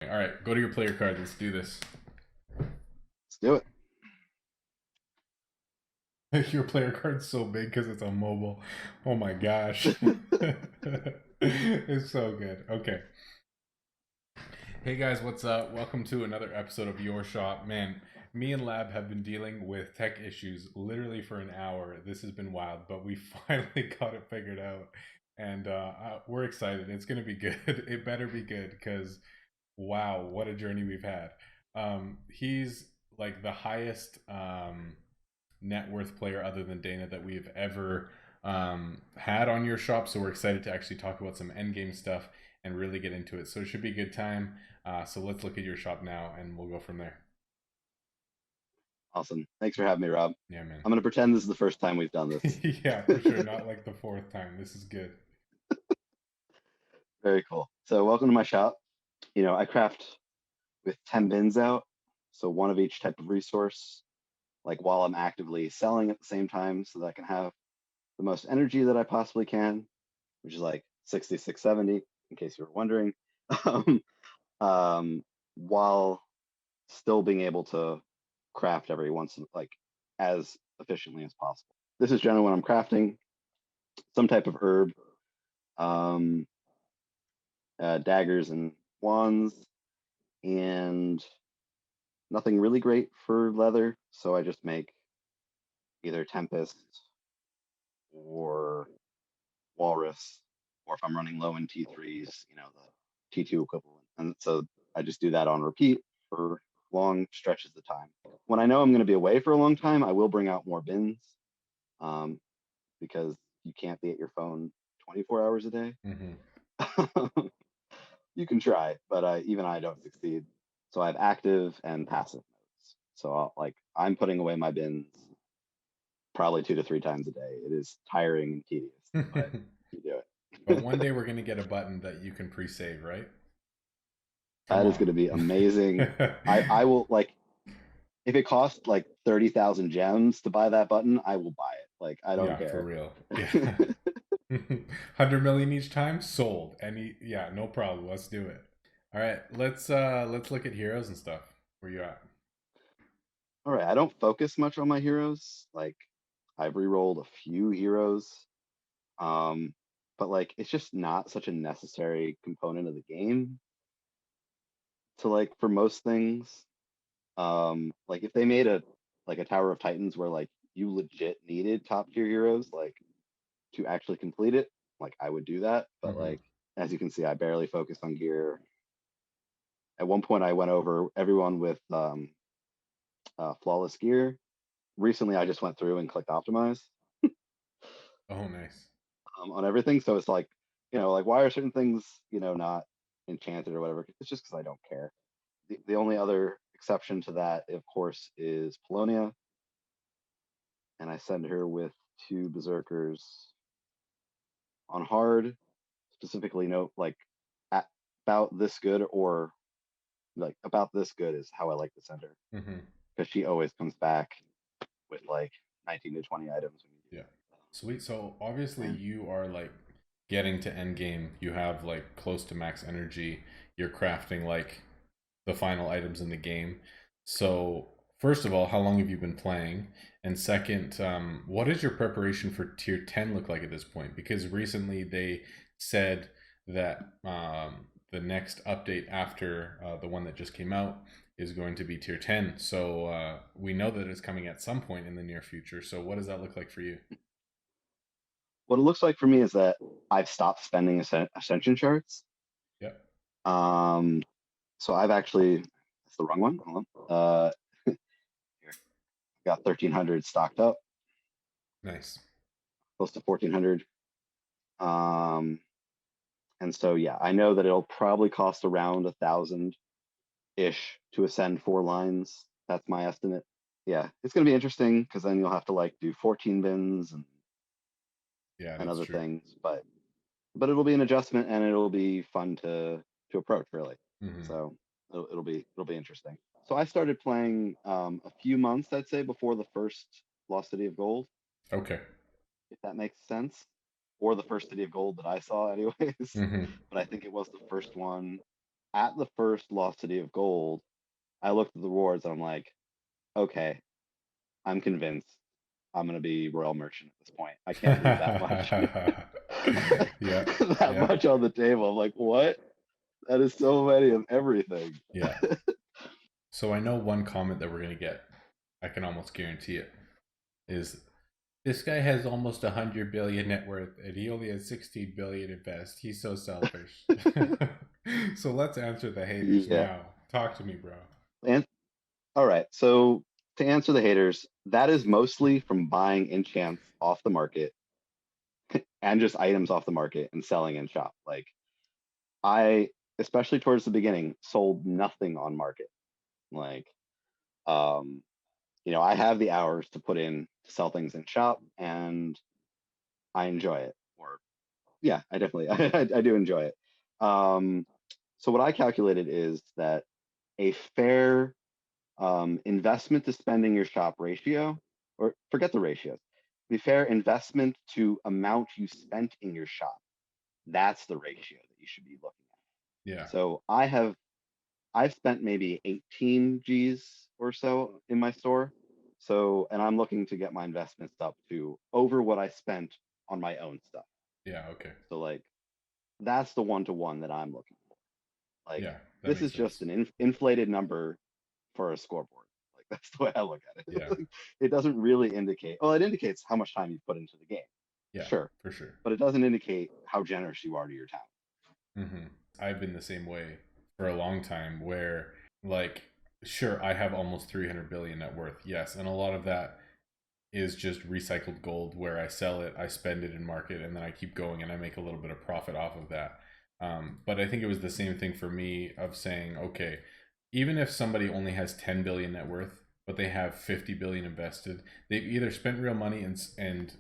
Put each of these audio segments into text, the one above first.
All right, go to your player card. Let's do this. Let's do it. Your player card's so big because it's on mobile. Oh my gosh. It's so good. Okay. Hey guys, what's up? Welcome to another episode of Your Shop. Man, me and Lab have been dealing with tech issues literally for an hour. This has been wild, but we finally got it figured out. And we're excited. It's going to be good. It better be good because wow, what a journey we've had. He's like the highest net worth player other than Dana that we've ever had on your shop. So we're excited to actually talk about some end game stuff and really get into it. So it should be a good time. So let's look at your shop now and we'll go from there. Awesome. Thanks for having me, Rob. Yeah, man. I'm going to pretend this is the first time we've done this. Yeah, for sure. Not like the fourth time. This is good. Very cool. So, welcome to my shop. I craft with 10 bins out. So, one of each type of resource, like while I'm actively selling at the same time so that I can have the most energy that I possibly can, which is like 66, 70, in case you were wondering, um, um, while still being able to craft every once in like as efficiently as possible. This is generally when I'm crafting some type of herb, um, daggers and wands, and nothing really great for leather. So I just make either Tempest or Walrus, or if I'm running low in T3s, the T2 equivalent. And so I just do that on repeat for long stretches of time. When I know I'm going to be away for a long time, I will bring out more bins, um, because you can't be at your phone 24 hours a day. Mm-hmm. You can try, but even I don't succeed. So I have active and passive modes. So I'm putting away my bins probably 2 to 3 times a day. It is tiring and tedious, but you do But it. one day we're going to get a button that you can pre save, right? Come That is on. going to be amazing. I will like if it costs like 30,000 gems to buy that button, I will buy it. Like I don't Yeah, for care. real. Yeah. 100 million each time sold. Any yeah, no problem. Let's do it. All right, let's look at heroes and stuff. Where you at? All right, I don't focus much on my heroes. Like I've re-rolled a few heroes. Um, but like it's just not such a necessary component of the game to like for most things. Like if they made a Tower of Titans where like you legit needed top tier heroes like to actually complete it, like I would do that. But Mm-hmm. like as you can see, I barely focus on gear. At one point, I went over everyone with flawless gear. Recently, I just went through and clicked optimize Oh, nice. on everything. So it's like, like why are certain things, not enchanted or whatever? It's just because I don't care. The only other exception to that, of course, is Polonia, and I send her with two berserkers on hard. Specifically, note like at, about this good or like about this good is how I like to send her Mm-hmm. because she always comes back with like 19 to 20 items when you do Yeah. that. Sweet. So obviously And you are like getting to end game. You have like close to max energy. You're crafting like the final items in the game. So first of all, how long have you been playing? And second, what does your preparation for tier 10 look like at this point? Because recently they said that the next update after the one that just came out is going to be tier 10. So we know that it's coming at some point in the near future. So what does that look like for you? what it looks like for me is that I've stopped spending ascension charts. Yep. Um, so I've actually, that's the wrong one. Hold on. Here, got 1,300 stocked up, Nice. close to 1,400. Um, and so, yeah, I know that it'll probably cost around 1,000 ish to ascend 4 lines. That's my estimate. Yeah, it's going to be interesting because then you'll have to like do 14 bins Yeah, and that's other true. things, but it'll be an adjustment and it'll be fun to approach really. Hmm. So it'll be interesting. So I started playing a few months, I'd say, before the first Lost City of Gold, Okay. if that makes sense, or the first City of Gold that I saw, anyways. Hmm. But I think it was the first one. at the first velocity of gold, I looked at the rewards and I'm like, okay, I'm convinced I'm gonna be royal merchant at this point. I can't leave that much. Yeah, That yeah, much on the table. I'm like, what? That is so many of everything. yeah. So I know one comment that we're gonna get. I can almost guarantee it. Is this guy has almost 100 billion net worth and he only has 16 billion invest. He's so selfish. So let's answer the haters Yeah. now. Talk to me, bro. And all right. So to answer the haters, that is mostly from buying enchants off the market and just items off the market and selling in shop. Like I, especially towards the beginning, sold nothing on market. Like, um, I have the hours to put in to sell things in shop, and I enjoy it. Or yeah, I definitely I do enjoy it. Um, so what I calculated is that a fair investment to spending your shop ratio, or forget the ratios, the fair investment to amount you spent in your shop. That's the ratio that you should be looking at. Yeah, So I've spent maybe 18 G's or so in my store. So, and I'm looking to get my investments up to over what I spent on my own stuff. yeah, okay. So, like, that's the one to one that I'm looking for. Like, Yeah, that this makes is just sense. an inflated number for a scoreboard. Like, that's the way I look at Yeah, it. It doesn't really indicate, well, it indicates how much time you put into the game, yeah, sure, for sure. but it doesn't indicate how generous you are to your town. Hmm. I've been the same way for a long time where, like, sure, I have almost 300 billion net worth, yes, and a lot of that is just recycled gold where I sell it, I spend it in market, and then I keep going and I make a little bit of profit off of that. But I think it was the same thing for me of saying, okay, even if somebody only has 10 billion net worth, but they have 50 billion invested, they've either spent real money and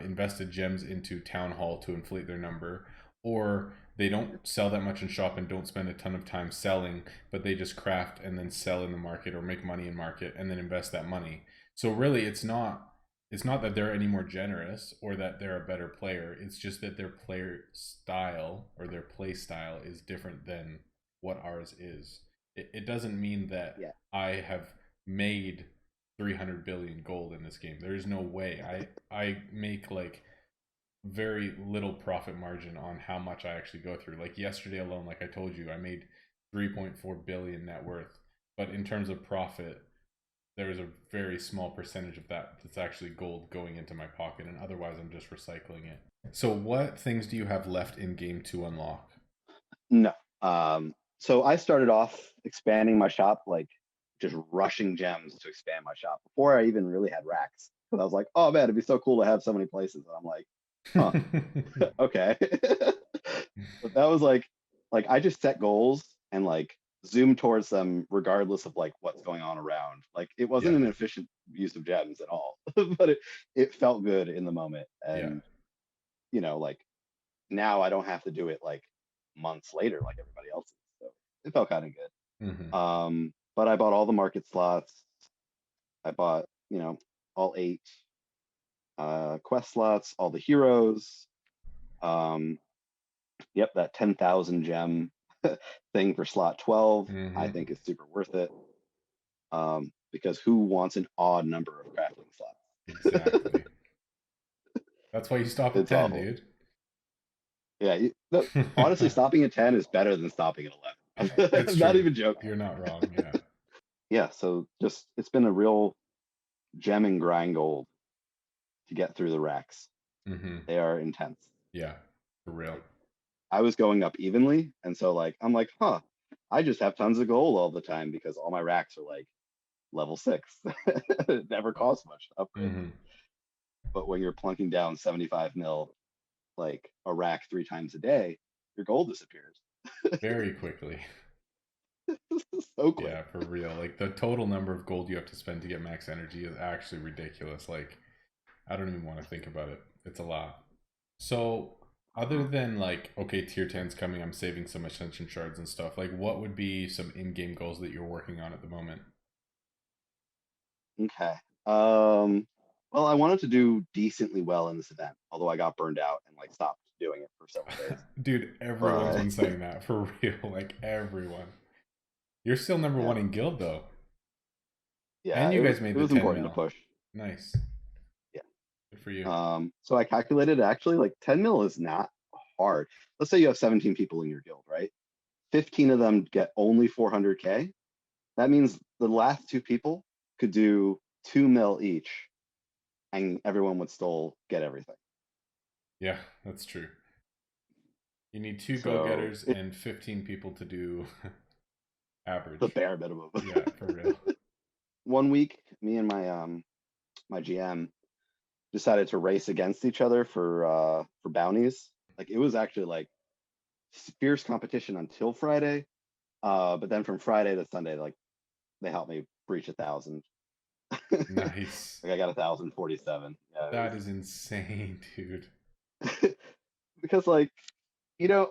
invested gems into town hall to inflate their number, or they don't sell that much in shop and don't spend a ton of time selling, but they just craft and then sell in the market or make money in market and then invest that money. So really, it's not that they're any more generous or that they're a better player. It's just that their player style or their play style is different than what ours is. It doesn't mean that Yeah. I have made 300 billion gold in this game. There is no way. I make like very little profit margin on how much I actually go through. Like yesterday alone, like I told you, I made 3.4 billion net worth. But in terms of profit, there is a very small percentage of that that's actually gold going into my pocket, and otherwise I'm just recycling it. So, what things do you have left in game to unlock? No. So I started off expanding my shop, like just rushing gems to expand my shop before I even really had racks. Because I was like, oh man, it'd be so cool to have so many places. And I'm like, huh, okay. But that was like I just set goals and like zoom towards them regardless of like what's going on around. Like it wasn't Yeah, an efficient use of gems at all, but it felt good in the moment. yeah. And like now I don't have to do it like months later like everybody else is. So it felt kind of good. Hmm. But I bought all the market slots. I bought, all 8 quest slots, all the heroes. Um, yep, that 10,000 gem thing for slot 12, I Hmm. think is super worth it. Because who wants an odd number of crafting slots? Exactly. That's why you stop at It's 10, awful. dude. Yeah, no, honestly, stopping at 10 is better than stopping at 11. It's I'm not true. even joking. You're not wrong. Yeah. Yeah, so just it's been a real gem and grind gold to get through the racks. Hmm. They are intense. Yeah. For real. Like I was going up evenly, and so like I'm like, huh, I just have tons of gold all the time because all my racks are like level 6. It never costs much to upgrade them. Hmm. But when you're plunking down 75 mil like a rack 3 times a day, your gold disappears Very quickly. so quick. Yeah, for real. Like the total number of gold you have to spend to get max energy is actually ridiculous. Like I don't even want to think about it. It's a lot. So, other than like, okay, tier 10's coming, I'm saving some ascension shards and stuff, like, what would be some in game goals that you're working on at the moment? Okay. Well, I wanted to do decently well in this event, although I got burned out and like stopped doing it for several days. Dude, everyone's But been saying that for real. Like everyone. You're still number yeah, one in guild though. yeah, And you guys it made the was 10 important to mil. push. Nice. Yeah. Good for you. So I calculated actually like 10 mil is not hard. Let's say you have 17 people in your guild, right? 15 of them get only 400K. That means the last two people could do 2 mil each, and everyone would still get everything. Yeah, that's true. You need two So go-getters it's and 15 people to do the average. bare minimum. Yeah, for real. One week, me and my GM decided to race against each other for bounties. Like it was actually like fierce competition until Friday. But then from Friday to Sunday, like they helped me breach 1,000. Like Nice. I got 1,047. Yeah, That is insane, dude. it was because like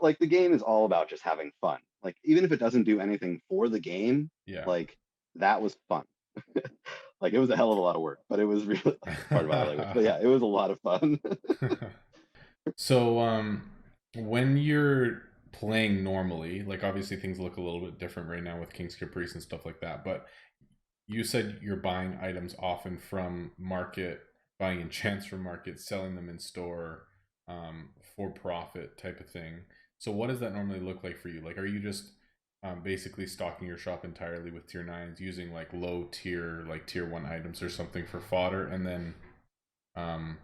like the game is all about just having fun. Like even if it doesn't do anything for the game, Yeah. like that was fun. Like it was a hell of a lot of work, but it was really part of my language. But yeah, it was a lot of fun. So, when you're playing normally, like obviously things look a little bit different right now with King's Caprice and stuff like that, but you said you're buying items often from market, buying enchants from market, selling them in store, for profit type of thing. So what does that normally look like for you? Like, are you just basically stocking your shop entirely with tier nines, using like low tier, like tier one items or something for fodder, and then um,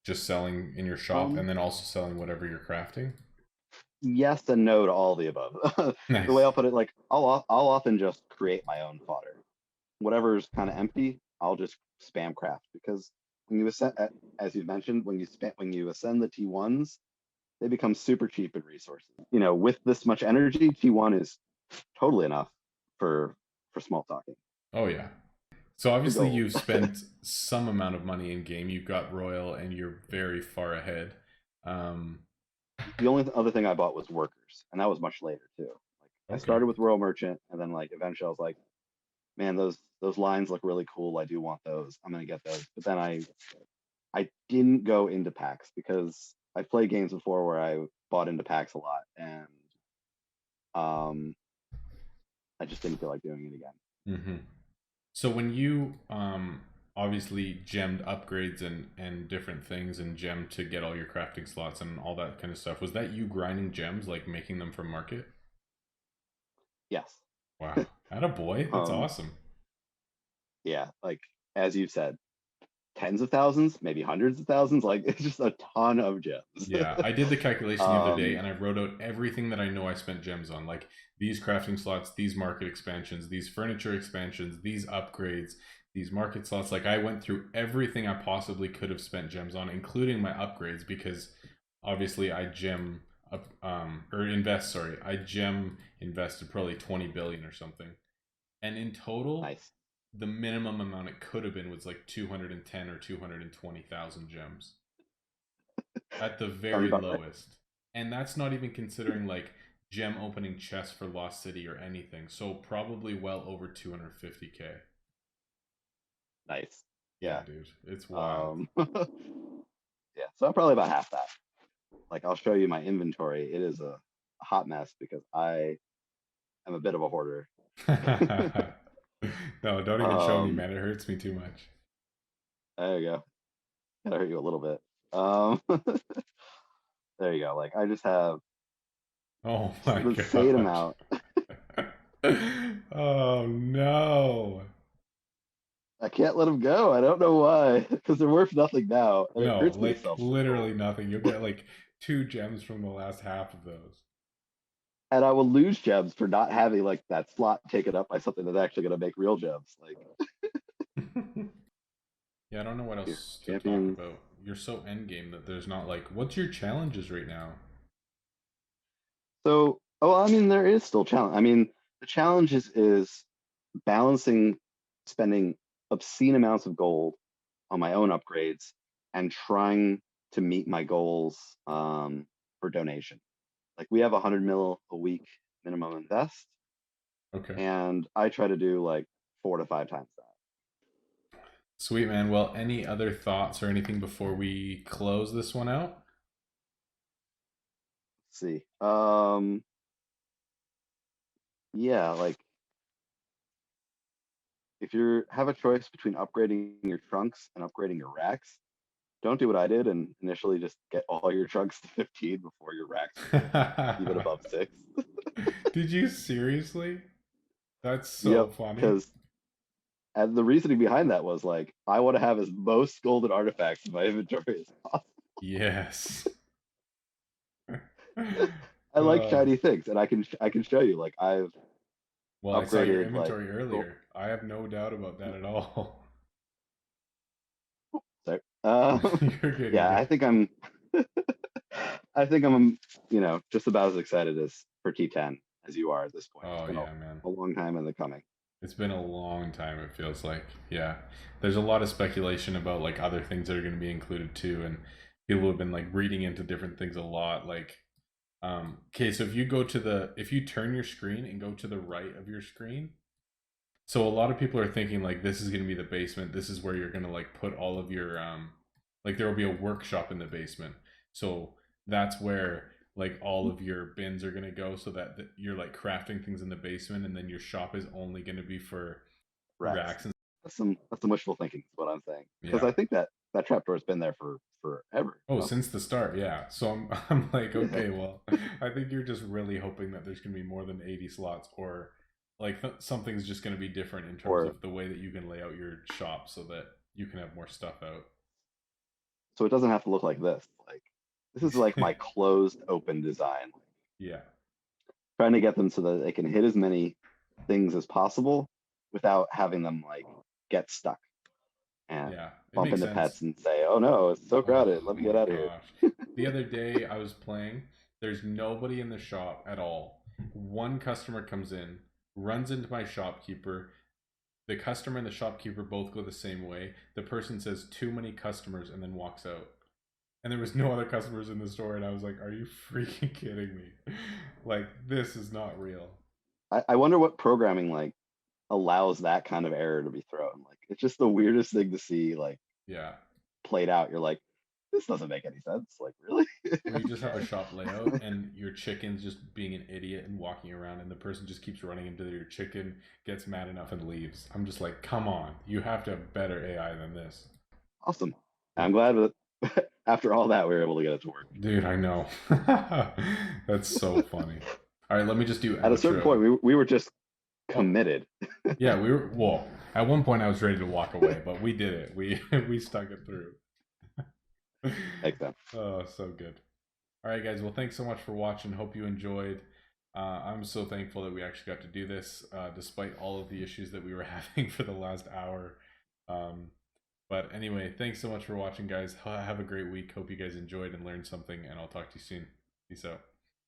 just selling in your shop, and um, then also selling whatever you're crafting? yes and no to all the above. The way Nice. I'll put it, like I'll often just create my own fodder. Whatever's kind of empty, I'll just spam craft because when you ascend, as you mentioned, when you ascend the T1s, they become super cheap in resources. With this much energy, T1 is totally enough for small talking Oh yeah. So for obviously gold. you've spent some amount of money in game. You've got Royal, and you're very far ahead. Um, The only other thing I bought was workers, and that was much later too. Like I okay. started with Royal Merchant, and then like eventually I was like, man, those lines look really cool. I do want those. I'm gonna get those. But then I didn't go into packs because I played games before where I bought into packs a lot, and um, I just didn't feel like doing it again. hmm So when you obviously gemmed upgrades and different things and gemmed to get all your crafting slots and all that kind of stuff, was that you grinding gems, like making them from market? Yes. Wow. Atta boy. That's Um, awesome. yeah, like as you said, tens of thousands, maybe hundreds of thousands. Like it's just a ton of gems. Yeah, I did the calculation the other day um, and I wrote out everything that I know I spent gems on, like these crafting slots, these market expansions, these furniture expansions, these upgrades, these market slots. Like I went through everything I possibly could have spent gems on, including my upgrades, because obviously I gem up or invest, sorry, I gem invested probably 20 billion or something. And in total, nice. the minimum amount it could have been was like 210 or 220,000 gems at the Sounds very about right. lowest. And that's not even considering like gem opening chests for Lost City or anything. So probably well over 250K. Nice. Yeah, Yeah. dude. It's wild. Um, yeah. So I'm probably about half that. Like I'll show you my inventory. It is a hot mess because I am a bit of a hoarder. No, don't even show me, um, man. It hurts me too much. there you go. Gotta hurt you a little bit. There you go. Like I just have Oh just my an insane gosh. amount. Oh no. I can't let them go. I don't know why, because they're worth nothing now, and it No, hurts me to like sell them for gold. literally nothing. You'll get like two gems from the last half of those. And I will lose gems for not having like that slot taken up by something that's actually going to make real gems. Like Yeah, I don't know what here, else to talk champions. about. You're so endgame that there's not like, what's your challenges right now? So, oh, I mean, there is still challenge. I mean, the challenge is balancing spending obscene amounts of gold on my own upgrades and trying to meet my goals for donation. Like we have 100 mil a week minimum invest, Okay. and I try to do like 4 to 5 times that. Sweet, man. Well, any other thoughts or anything before we close this one out? see. Yeah, like if you have a choice between upgrading your trunks and upgrading your racks, don't do what I did and initially just get all your trunks to 15 before your racks are even above 6. Did you seriously? That's so Yep, funny. because and the reasoning behind that was like I want to have as most golden artifacts in my inventory as possible. Yes. I like Uh, shiny things, and I can show you like I've well, I saw your upgraded like inventory gold. earlier. I have no doubt about that at all. Sorry. You're good. You're Yeah, good. I think I'm I think I'm just about as excited as for T10 as you are at this point. It's Oh been yeah, man. a long time in the coming. It's been a long time, it feels like. Yeah. There's a lot of speculation about like other things that are going to be included too, and people have been like reading into different things a lot. Like, okay, so if you turn your screen and go to the right of your screen, so a lot of people are thinking like this is going to be the basement. This is where you're going to like put all of your like there will be a workshop in the basement. So that's where like all of your bins are going to go so that you're like crafting things in the basement and then your shop is only going to be for Racks. racks and That's some wishful thinking is what I'm saying. Because yeah. I think that trapdoor's been there for forever. Oh, No? since the start, yeah. So I'm like, okay, well, I think you're just really hoping that there's going to be more than 80 slots or like something's just going to be different in terms Or of the way that you can lay out your shop so that you can have more stuff out. so it doesn't have to look like this. Like this is like my closed open design. Yeah. Trying to get them so that they can hit as many things as possible without having them like get stuck and Yeah. It bump makes into sense. pets and say, "Oh no, it's so Oh crowded. Let me get my out of here." gosh. The other day I was playing, there's nobody in the shop at all. One customer comes in, runs into my shopkeeper. The customer and the shopkeeper both go the same way. The person says too many customers and then walks out. And there was no other customers in the store and I was like, "Are you freaking kidding me?" Like this is not real. I wonder what programming like allows that kind of error to be thrown. Like it's just the weirdest thing to see like Yeah. played out. You're like, this doesn't make any sense. Like really? Or you just have a Okay. shop layout and your chicken's just being an idiot and walking around and the person just keeps running into your chicken, gets mad enough and leaves. I'm just like, come on, you have to have better AI than this. Awesome. I'm Yeah. glad that after all that we were able to get it to work. Dude, I know. That's so funny. All right, let me just do At a certain point, outro. we were just Oh, committed. yeah, we were well, at one point I was ready to walk away, but we did it. We we stuck it through. Makes sense. Oh, so good. All right, guys. Well, thanks so much for watching. Hope you enjoyed. I'm so thankful that we actually got to do this, despite all of the issues that we were having for the last hour. Um, but anyway, thanks so much for watching, guys. Have a great week. Hope you guys enjoyed and learned something, and I'll talk to you soon. Peace out.